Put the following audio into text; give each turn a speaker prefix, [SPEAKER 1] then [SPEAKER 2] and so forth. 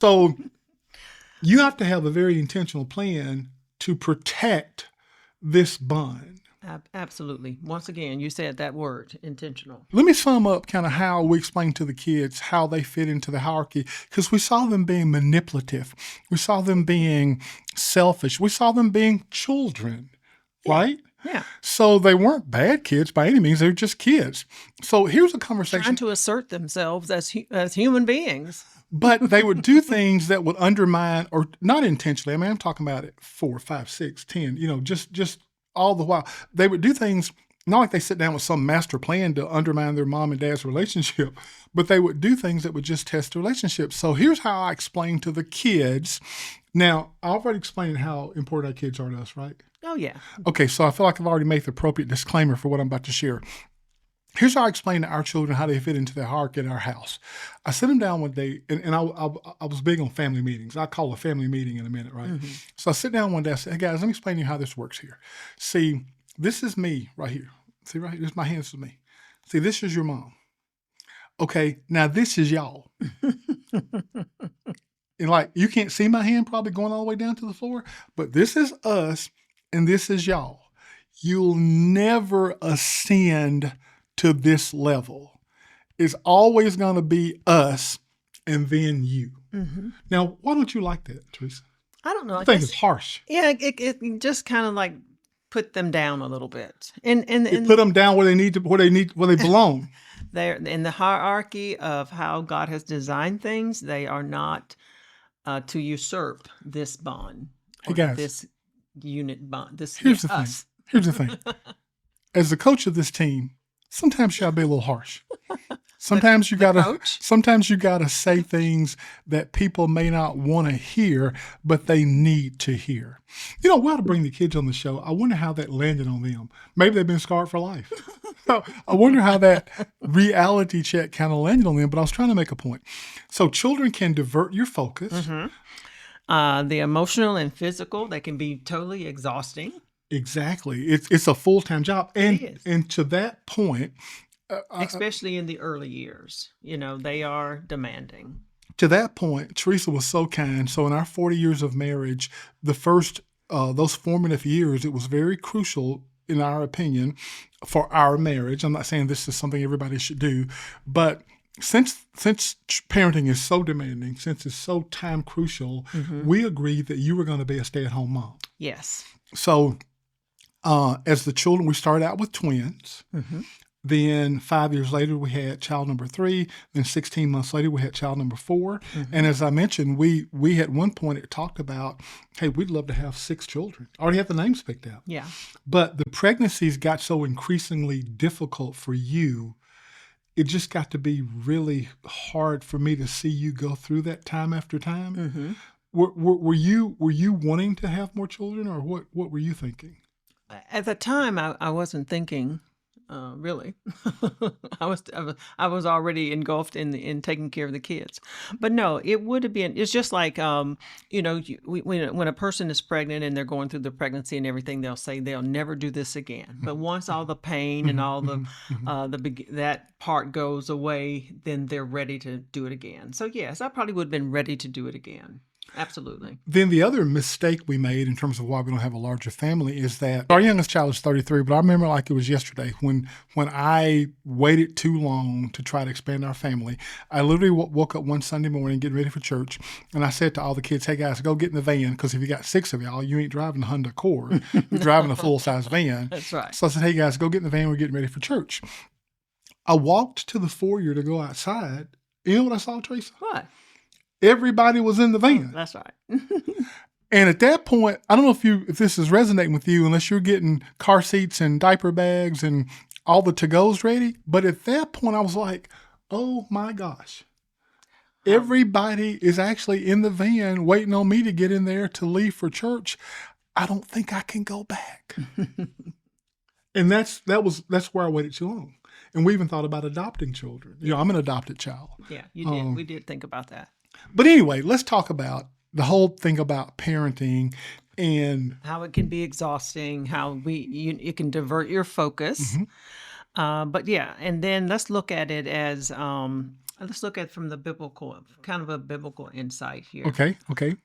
[SPEAKER 1] So you have to have a very intentional plan to protect this bond.
[SPEAKER 2] Absolutely. Once again, you said that word, intentional.
[SPEAKER 1] Let me sum up kind of how we explain to the kids how they fit into the hierarchy, because we saw them being manipulative. We saw them being selfish. We saw them being children, right?
[SPEAKER 2] Yeah.
[SPEAKER 1] So they weren't bad kids by any means. They were just kids. So here's a conversation.
[SPEAKER 2] Trying to assert themselves as human beings.
[SPEAKER 1] But they would do things that would undermine, or not intentionally. I mean, I'm talking about it 4, 5, 6, 10, just all the while. They would do things, not like they sit down with some master plan to undermine their mom and dad's relationship, but they would do things that would just test the relationship. So here's how I explain to the kids. Now, I already explained how important our kids are to us, right?
[SPEAKER 2] Oh, yeah.
[SPEAKER 1] Okay, so I feel like I've already made the appropriate disclaimer for what I'm about to share. Here's how I explain to our children how they fit into the hierarchy in our house. I sit them down one day, and I was big on family meetings. I'll call a family meeting in a minute, right? Mm-hmm. So I sit down one day, I say, hey guys, let me explain to you how this works here. See, this is me right here. See right here, this is my hands to me. See, this is your mom. Okay, now this is y'all. And like, you can't see my hand probably going all the way down to the floor, but this is us and this is y'all. You'll never ascend to this level. It's always going to be us and then you. Mm-hmm. Now, why don't you like that, Teresa?
[SPEAKER 2] I don't know.
[SPEAKER 1] I think it's harsh.
[SPEAKER 2] Yeah, it just kind of like put them down a little bit, and
[SPEAKER 1] put them down where they belong.
[SPEAKER 2] They're in the hierarchy of how God has designed things. They are not to usurp this bond.
[SPEAKER 1] Hey guys,
[SPEAKER 2] this unit bond.
[SPEAKER 1] Here's the thing. As the coach of this team, sometimes you gotta be a little harsh. Sometimes you gotta say things that people may not want to hear, but they need to hear. We ought to bring the kids on the show. I wonder how that landed on them. Maybe they've been scarred for life. I wonder how that reality check kind of landed on them, but I was trying to make a point. So children can divert your focus.
[SPEAKER 2] Mm-hmm. The emotional and physical, they can be totally exhausting.
[SPEAKER 1] Exactly. It's a full-time job. And to that point,
[SPEAKER 2] especially in the early years, they are demanding.
[SPEAKER 1] To that point, Teresa was so kind. So in our 40 years of marriage, the first, those formative years, it was very crucial, in our opinion, for our marriage. I'm not saying this is something everybody should do, but since parenting is so demanding, since it's so time crucial, mm-hmm. we agreed that you were going to be a stay-at-home mom.
[SPEAKER 2] Yes.
[SPEAKER 1] So as the children, we started out with twins. Mm-hmm. Then 5 years later, we had child number 3. Then 16 months later, we had child number 4. Mm-hmm. And as I mentioned, we at one point it talked about, hey, we'd love to have 6 children. I already have the names picked out.
[SPEAKER 2] Yeah.
[SPEAKER 1] But the pregnancies got so increasingly difficult for you, it just got to be really hard for me to see you go through that time after time. Mm-hmm. Were you wanting to have more children, or what were you thinking?
[SPEAKER 2] At the time, I wasn't thinking. Really, I was already engulfed in taking care of the kids, but no, it would have been. It's just like when a person is pregnant and they're going through the pregnancy and everything, they'll say they'll never do this again. But once all the pain and all the that part goes away, then they're ready to do it again. So yes, I probably would have been ready to do it again. Absolutely.
[SPEAKER 1] Then the other mistake we made in terms of why we don't have a larger family is that our youngest child is 33, but I remember like it was yesterday when I waited too long to try to expand our family. I literally woke up one Sunday morning getting ready for church, and I said to all the kids, hey guys, go get in the van, because if you got 6 of y'all, you ain't driving a Honda Accord. You're driving a full-size van.
[SPEAKER 2] That's right.
[SPEAKER 1] So I said, hey guys, go get in the van. We're getting ready for church. I walked to the foyer to go outside. You know what I saw, Teresa?
[SPEAKER 2] What?
[SPEAKER 1] Everybody was in the van.
[SPEAKER 2] Oh, that's right.
[SPEAKER 1] And at that point, I don't know if this is resonating with you, unless you're getting car seats and diaper bags and all the to-goes ready. But at that point, I was like, oh my gosh. Everybody is actually in the van waiting on me to get in there to leave for church. I don't think I can go back. And that's where I waited too long. And we even thought about adopting children. I'm an adopted child.
[SPEAKER 2] Yeah, you did. We did think about that.
[SPEAKER 1] But anyway, let's talk about the whole thing about parenting and
[SPEAKER 2] how it can be exhausting, how it can divert your focus. Mm-hmm. But yeah, and then let's look at it as Let's look at from the biblical, kind of a biblical insight here.
[SPEAKER 1] Okay. Okay.